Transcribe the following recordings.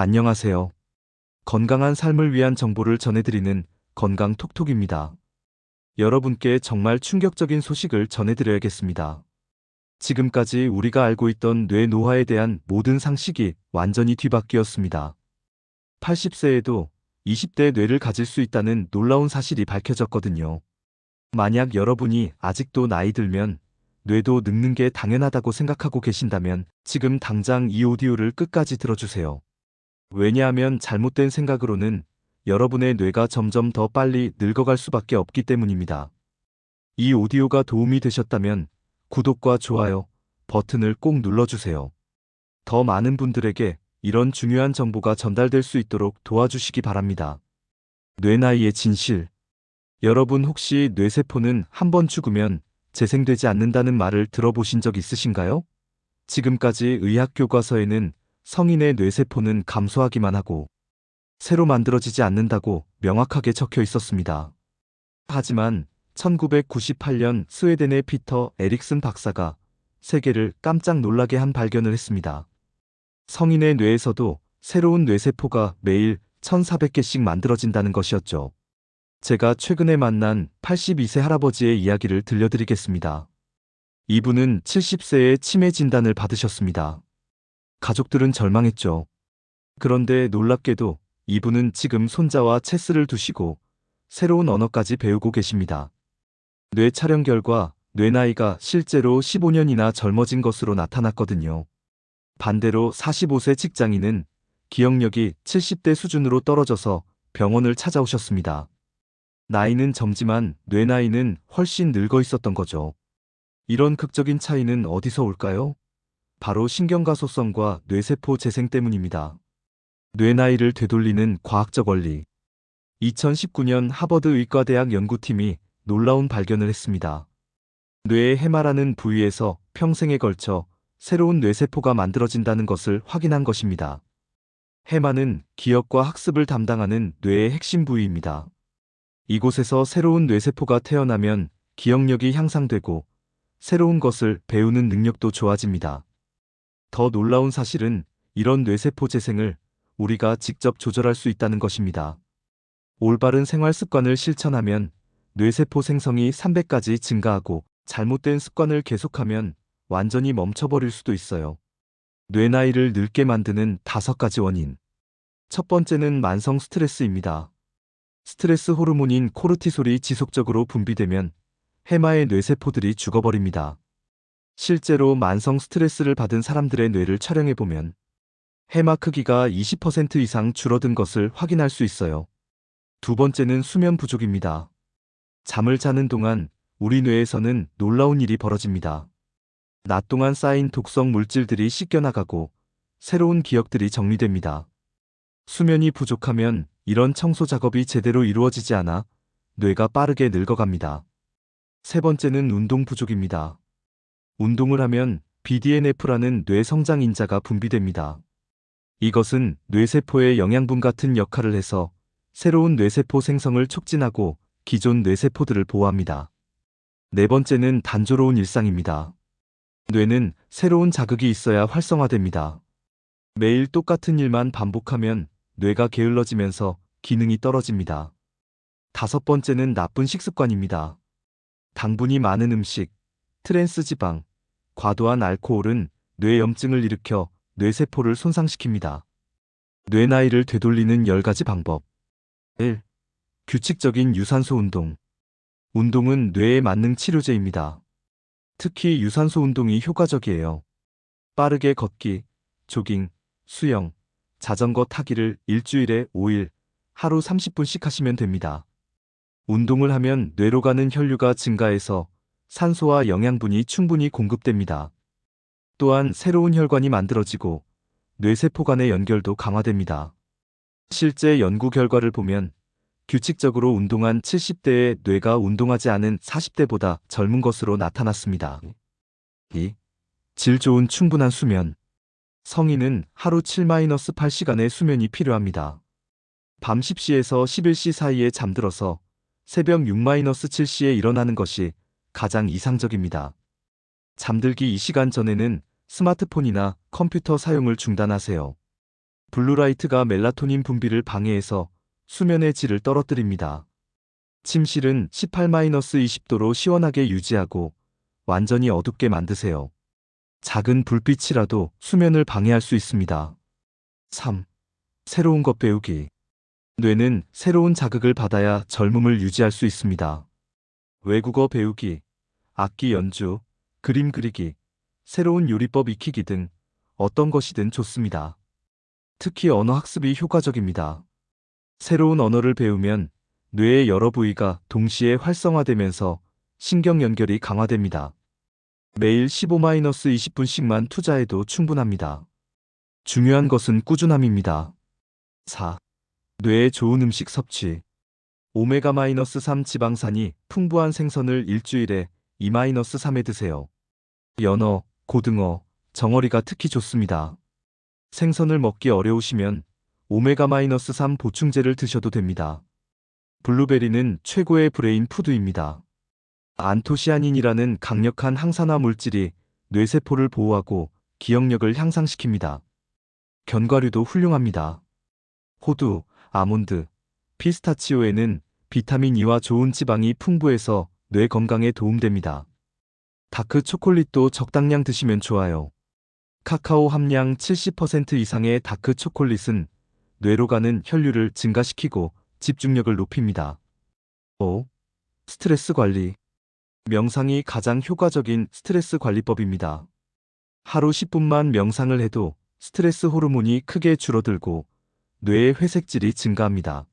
안녕하세요. 건강한 삶을 위한 정보를 전해드리는 건강톡톡입니다. 여러분께 정말 충격적인 소식을 전해드려야겠습니다. 지금까지 우리가 알고 있던 뇌 노화에 대한 모든 상식이 완전히 뒤바뀌었습니다. 80세에도 20대 뇌를 가질 수 있다는 놀라운 사실이 밝혀졌거든요. 만약 여러분이 아직도 나이 들면 뇌도 늙는 게 당연하다고 생각하고 계신다면 지금 당장 이 오디오를 끝까지 들어주세요. 왜냐하면 잘못된 생각으로는 여러분의 뇌가 점점 더 빨리 늙어갈 수밖에 없기 때문입니다. 이 오디오가 도움이 되셨다면 구독과 좋아요 버튼을 꼭 눌러주세요. 더 많은 분들에게 이런 중요한 정보가 전달될 수 있도록 도와주시기 바랍니다. 뇌 나이의 진실. 여러분 혹시 뇌세포는 한 번 죽으면 재생되지 않는다는 말을 들어보신 적 있으신가요? 지금까지 의학 교과서에는 성인의 뇌세포는 감소하기만 하고 새로 만들어지지 않는다고 명확하게 적혀 있었습니다. 하지만 1998년 스웨덴의 피터 에릭슨 박사가 세계를 깜짝 놀라게 한 발견을 했습니다. 성인의 뇌에서도 새로운 뇌세포가 매일 1400개씩 만들어진다는 것이었죠. 제가 최근에 만난 82세 할아버지의 이야기를 들려드리겠습니다. 이분은 70세에 치매 진단을 받으셨습니다. 가족들은 절망했죠. 그런데 놀랍게도 이분은 지금 손자와 체스를 두시고 새로운 언어까지 배우고 계십니다. 뇌 촬영 결과 뇌 나이가 실제로 15년이나 젊어진 것으로 나타났거든요. 반대로 45세 직장인은 기억력이 70대 수준으로 떨어져서 병원을 찾아오셨습니다. 나이는 젊지만 뇌 나이는 훨씬 늙어 있었던 거죠. 이런 극적인 차이는 어디서 올까요? 바로 신경가소성과 뇌세포 재생 때문입니다. 뇌 나이를 되돌리는 과학적 원리. 2019년 하버드 의과대학 연구팀이 놀라운 발견을 했습니다. 뇌의 해마라는 부위에서 평생에 걸쳐 새로운 뇌세포가 만들어진다는 것을 확인한 것입니다. 해마는 기억과 학습을 담당하는 뇌의 핵심 부위입니다. 이곳에서 새로운 뇌세포가 태어나면 기억력이 향상되고 새로운 것을 배우는 능력도 좋아집니다. 더 놀라운 사실은 이런 뇌세포 재생을 우리가 직접 조절할 수 있다는 것입니다. 올바른 생활 습관을 실천하면 뇌세포 생성이 300까지 증가하고 잘못된 습관을 계속하면 완전히 멈춰버릴 수도 있어요. 뇌 나이를 늙게 만드는 5가지 원인. 첫 번째는 만성 스트레스입니다. 스트레스 호르몬인 코르티솔이 지속적으로 분비되면 해마의 뇌세포들이 죽어버립니다. 실제로 만성 스트레스를 받은 사람들의 뇌를 촬영해보면 해마 크기가 20% 이상 줄어든 것을 확인할 수 있어요. 두 번째는 수면 부족입니다. 잠을 자는 동안 우리 뇌에서는 놀라운 일이 벌어집니다. 낮 동안 쌓인 독성 물질들이 씻겨나가고 새로운 기억들이 정리됩니다. 수면이 부족하면 이런 청소 작업이 제대로 이루어지지 않아 뇌가 빠르게 늙어갑니다. 세 번째는 운동 부족입니다. 운동을 하면 BDNF라는 뇌 성장 인자가 분비됩니다. 이것은 뇌세포의 영양분 같은 역할을 해서 새로운 뇌세포 생성을 촉진하고 기존 뇌세포들을 보호합니다. 네 번째는 단조로운 일상입니다. 뇌는 새로운 자극이 있어야 활성화됩니다. 매일 똑같은 일만 반복하면 뇌가 게을러지면서 기능이 떨어집니다. 다섯 번째는 나쁜 식습관입니다. 당분이 많은 음식, 트랜스 지방, 과도한 알코올은 뇌염증을 일으켜 뇌세포를 손상시킵니다. 뇌 나이를 되돌리는 10가지 방법. 1. 규칙적인 유산소 운동. 운동은 뇌의 만능 치료제입니다. 특히 유산소 운동이 효과적이에요. 빠르게 걷기, 조깅, 수영, 자전거 타기를 일주일에 5일, 하루 30분씩 하시면 됩니다. 운동을 하면 뇌로 가는 혈류가 증가해서 산소와 영양분이 충분히 공급됩니다. 또한 새로운 혈관이 만들어지고 뇌세포 간의 연결도 강화됩니다. 실제 연구 결과를 보면 규칙적으로 운동한 70대의 뇌가 운동하지 않은 40대보다 젊은 것으로 나타났습니다. 2. 질 좋은 충분한 수면. 성인은 하루 7-8시간의 수면이 필요합니다. 밤 10시에서 11시 사이에 잠들어서 새벽 6-7시에 일어나는 것이 가장 이상적입니다. 잠들기 2시간 전에는 스마트폰이나 컴퓨터 사용을 중단하세요. 블루라이트가 멜라토닌 분비를 방해해서 수면의 질을 떨어뜨립니다. 침실은 18-20도로 시원하게 유지하고 완전히 어둡게 만드세요. 작은 불빛이라도 수면을 방해할 수 있습니다. 3. 새로운 것 배우기. 뇌는 새로운 자극을 받아야 젊음을 유지할 수 있습니다. 외국어 배우기, 악기 연주, 그림 그리기, 새로운 요리법 익히기 등 어떤 것이든 좋습니다. 특히 언어 학습이 효과적입니다. 새로운 언어를 배우면 뇌의 여러 부위가 동시에 활성화되면서 신경 연결이 강화됩니다. 매일 15-20분씩만 투자해도 충분합니다. 중요한 것은 꾸준함입니다. 4. 뇌에 좋은 음식 섭취. 오메가-3 지방산이 풍부한 생선을 일주일에 2-3회 드세요. 연어, 고등어, 정어리가 특히 좋습니다. 생선을 먹기 어려우시면 오메가-3 보충제를 드셔도 됩니다. 블루베리는 최고의 브레인 푸드입니다. 안토시아닌이라는 강력한 항산화 물질이 뇌세포를 보호하고 기억력을 향상시킵니다. 견과류도 훌륭합니다. 호두, 아몬드, 피스타치오에는 비타민 E와 좋은 지방이 풍부해서 뇌 건강에 도움됩니다. 다크 초콜릿도 적당량 드시면 좋아요. 카카오 함량 70% 이상의 다크 초콜릿은 뇌로 가는 혈류를 증가시키고 집중력을 높입니다. 5. 스트레스 관리. 명상이 가장 효과적인 스트레스 관리법입니다. 하루 10분만 명상을 해도 스트레스 호르몬이 크게 줄어들고 뇌의 회색질이 증가합니다.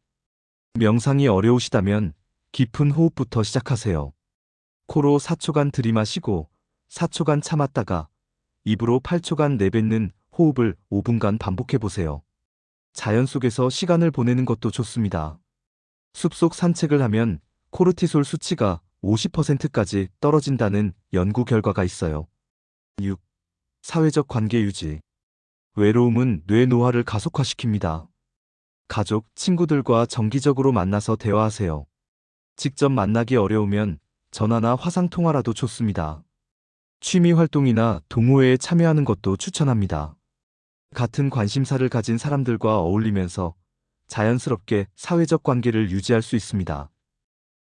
명상이 어려우시다면 깊은 호흡부터 시작하세요. 코로 4초간 들이마시고 4초간 참았다가 입으로 8초간 내뱉는 호흡을 5분간 반복해보세요. 자연 속에서 시간을 보내는 것도 좋습니다. 숲속 산책을 하면 코르티솔 수치가 50%까지 떨어진다는 연구 결과가 있어요. 6. 사회적 관계 유지. 외로움은 뇌 노화를 가속화시킵니다. 가족, 친구들과 정기적으로 만나서 대화하세요. 직접 만나기 어려우면 전화나 화상통화라도 좋습니다. 취미 활동이나 동호회에 참여하는 것도 추천합니다. 같은 관심사를 가진 사람들과 어울리면서 자연스럽게 사회적 관계를 유지할 수 있습니다.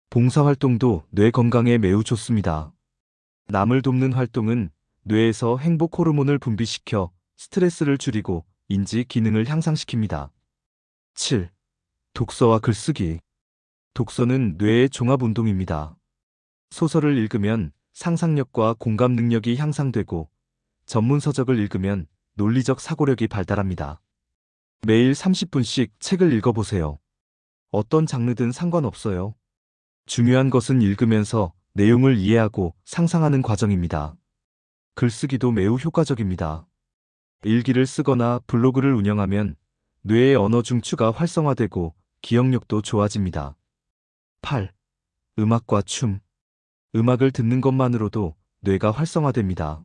봉사활동도 뇌 건강에 매우 좋습니다. 남을 돕는 활동은 뇌에서 행복 호르몬을 분비시켜 스트레스를 줄이고 인지 기능을 향상시킵니다. 7. 독서와 글쓰기. 독서는 뇌의 종합운동입니다. 소설을 읽으면 상상력과 공감 능력이 향상되고 전문서적을 읽으면 논리적 사고력이 발달합니다. 매일 30분씩 책을 읽어보세요. 어떤 장르든 상관없어요. 중요한 것은 읽으면서 내용을 이해하고 상상하는 과정입니다. 글쓰기도 매우 효과적입니다. 일기를 쓰거나 블로그를 운영하면 뇌의 언어 중추가 활성화되고 기억력도 좋아집니다. 8. 음악과 춤. 음악을 듣는 것만으로도 뇌가 활성화됩니다.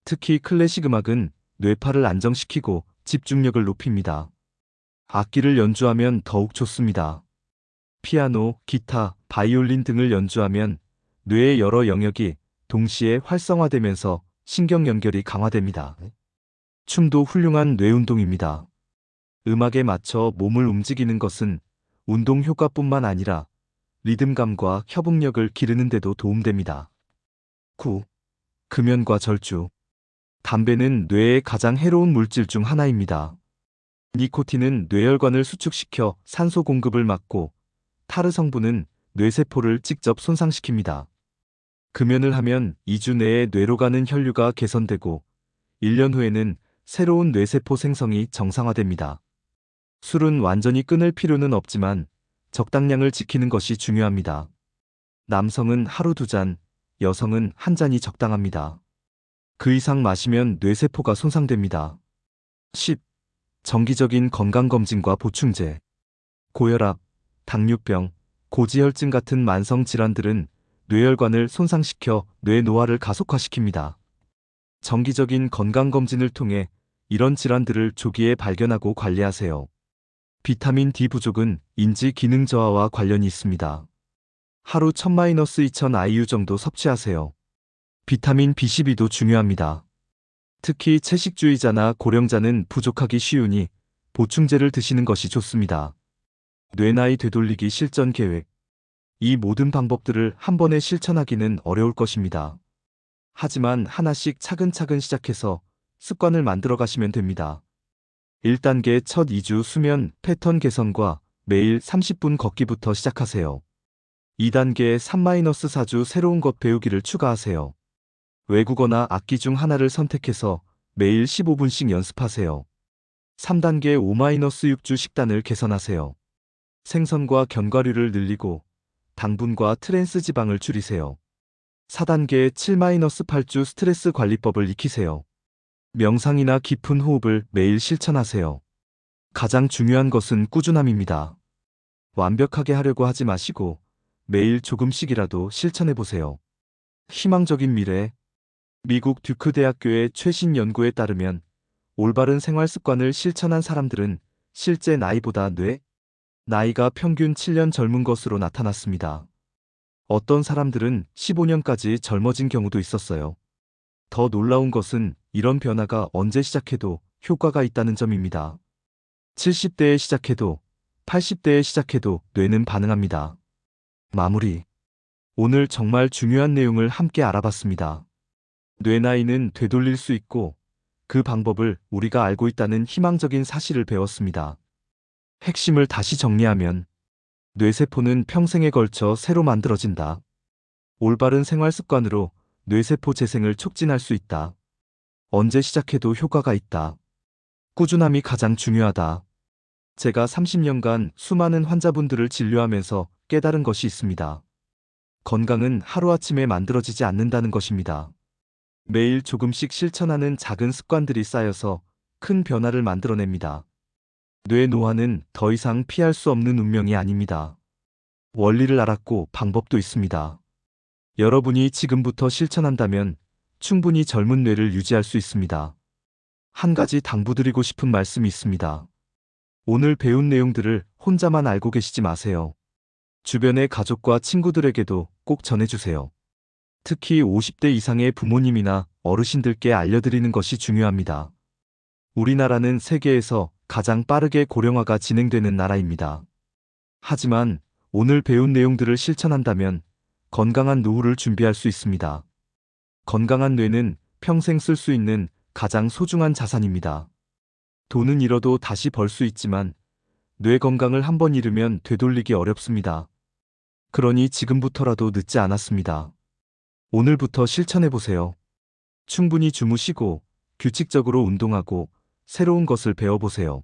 특히 클래식 음악은 뇌파를 안정시키고 집중력을 높입니다. 악기를 연주하면 더욱 좋습니다. 피아노, 기타, 바이올린 등을 연주하면 뇌의 여러 영역이 동시에 활성화되면서 신경 연결이 강화됩니다. 춤도 훌륭한 뇌 운동입니다. 음악에 맞춰 몸을 움직이는 것은 운동 효과뿐만 아니라 리듬감과 협응력을 기르는 데도 도움됩니다. 9. 금연과 절주. 담배는 뇌의 가장 해로운 물질 중 하나입니다. 니코틴은 뇌혈관을 수축시켜 산소 공급을 막고 타르 성분은 뇌세포를 직접 손상시킵니다. 금연을 하면 2주 내에 뇌로 가는 혈류가 개선되고 1년 후에는 새로운 뇌세포 생성이 정상화됩니다. 술은 완전히 끊을 필요는 없지만 적당량을 지키는 것이 중요합니다. 남성은 하루 2잔, 여성은 1잔이 적당합니다. 그 이상 마시면 뇌세포가 손상됩니다. 10. 정기적인 건강검진과 보충제. 고혈압, 당뇨병, 고지혈증 같은 만성 질환들은 뇌혈관을 손상시켜 뇌 노화를 가속화시킵니다. 정기적인 건강검진을 통해 이런 질환들을 조기에 발견하고 관리하세요. 비타민 D 부족은 인지 기능 저하와 관련이 있습니다. 하루 1000-2000 IU 정도 섭취하세요. 비타민 B12도 중요합니다. 특히 채식주의자나 고령자는 부족하기 쉬우니 보충제를 드시는 것이 좋습니다. 뇌나이 되돌리기 실전 계획. 이 모든 방법들을 한 번에 실천하기는 어려울 것입니다. 하지만 하나씩 차근차근 시작해서 습관을 만들어 가시면 됩니다. 1단계 첫 2주 수면 패턴 개선과 매일 30분 걷기부터 시작하세요. 2단계 3-4주 새로운 것 배우기를 추가하세요. 외국어나 악기 중 하나를 선택해서 매일 15분씩 연습하세요. 3단계 5-6주 식단을 개선하세요. 생선과 견과류를 늘리고 당분과 트랜스 지방을 줄이세요. 4단계 7-8주 스트레스 관리법을 익히세요. 명상이나 깊은 호흡을 매일 실천하세요. 가장 중요한 것은 꾸준함입니다. 완벽하게 하려고 하지 마시고 매일 조금씩이라도 실천해 보세요. 희망적인 미래. 미국 듀크 대학교의 최신 연구에 따르면 올바른 생활 습관을 실천한 사람들은 실제 나이보다 나이가 평균 7년 젊은 것으로 나타났습니다. 어떤 사람들은 15년까지 젊어진 경우도 있었어요. 더 놀라운 것은 이런 변화가 언제 시작해도 효과가 있다는 점입니다. 70대에 시작해도 80대에 시작해도 뇌는 반응합니다. 마무리. 오늘 정말 중요한 내용을 함께 알아봤습니다. 뇌 나이는 되돌릴 수 있고 그 방법을 우리가 알고 있다는 희망적인 사실을 배웠습니다. 핵심을 다시 정리하면 뇌세포는 평생에 걸쳐 새로 만들어진다. 올바른 생활 습관으로 뇌세포 재생을 촉진할 수 있다. 언제 시작해도 효과가 있다. 꾸준함이 가장 중요하다. 제가 30년간 수많은 환자분들을 진료하면서 깨달은 것이 있습니다. 건강은 하루아침에 만들어지지 않는다는 것입니다. 매일 조금씩 실천하는 작은 습관들이 쌓여서 큰 변화를 만들어냅니다. 뇌 노화는 더 이상 피할 수 없는 운명이 아닙니다. 원리를 알았고 방법도 있습니다. 여러분이 지금부터 실천한다면 충분히 젊은 뇌를 유지할 수 있습니다. 한 가지 당부드리고 싶은 말씀이 있습니다. 오늘 배운 내용들을 혼자만 알고 계시지 마세요. 주변의 가족과 친구들에게도 꼭 전해주세요. 특히 50대 이상의 부모님이나 어르신들께 알려드리는 것이 중요합니다. 우리나라는 세계에서 가장 빠르게 고령화가 진행되는 나라입니다. 하지만 오늘 배운 내용들을 실천한다면 건강한 노후를 준비할 수 있습니다. 건강한 뇌는 평생 쓸 수 있는 가장 소중한 자산입니다. 돈은 잃어도 다시 벌 수 있지만 뇌 건강을 한번 잃으면 되돌리기 어렵습니다. 그러니 지금부터라도 늦지 않았습니다. 오늘부터 실천해보세요. 충분히 주무시고 규칙적으로 운동하고 새로운 것을 배워보세요.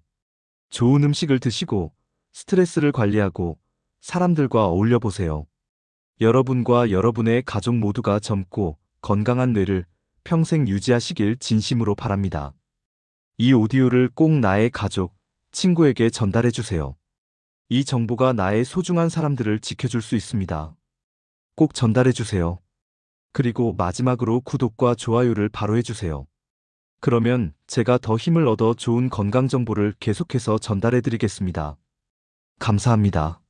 좋은 음식을 드시고 스트레스를 관리하고 사람들과 어울려보세요. 여러분과 여러분의 가족 모두가 젊고 건강한 뇌를 평생 유지하시길 진심으로 바랍니다. 이 오디오를 꼭 나의 가족, 친구에게 전달해주세요. 이 정보가 나의 소중한 사람들을 지켜줄 수 있습니다. 꼭 전달해주세요. 그리고 마지막으로 구독과 좋아요를 바로 해주세요. 그러면 제가 더 힘을 얻어 좋은 건강 정보를 계속해서 전달해드리겠습니다. 감사합니다.